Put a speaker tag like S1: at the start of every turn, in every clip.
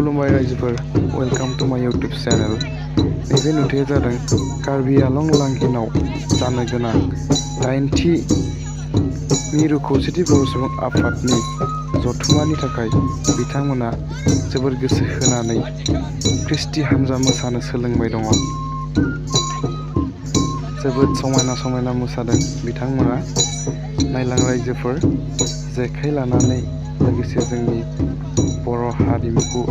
S1: खुलुमबाय रायजोफोर, welcome to माय यूट्यूब चैनल। नैबे नुथाया जादों कार्बी आलं लांहियाव जानो गोनां 80थि मिरु खौसेथि बर' सुबुं आफादनि जथुम्मानि थाखाय बिथांमोना जोबोर गोसो होनानै ख्रिस्टि हानजा मोसानो सोलोंबाय दङ। जोबोद समायना मोसादों बिथांमोना। नायलां रायजोफोर, जेखाइ लानानै लोगोसे जोंनि बर' हारिमुखौ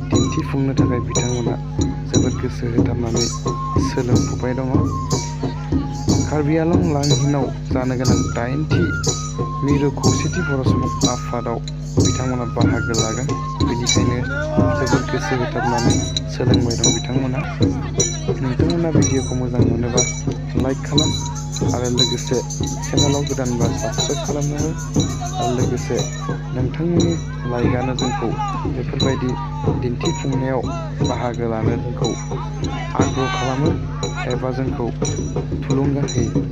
S1: दिन्थिफुंनो थाखाय बिथांमोना जोबोद गोसो होथाबनानै सोलोंफुबाय दङ। कार्बी आलं लांहियाव जानो गोनां 80थि मिरु खौसेथि बर' सुबुं आफादाव बिथांमोना बाहागो लागोन, बेनिखायनो जोबोद गोसो होथाबनानै सोलोंबाय दं बिथांमोना। नोंथांमोना भिडिअखौ मोजां मोनोबा लाइक खालाम आरो लोगोसे चेनेलाव गोदानबा साबस्क्राइब खालामनो हो आरो लोगोसे नोंथांनि लाइकआनो जोंखौ बेफोरबायदि दिन्थिफुंनायाव बाहागो लानो जोंखौ आग्रह खालामो एबा जोंखौ थुलुंगा होयो।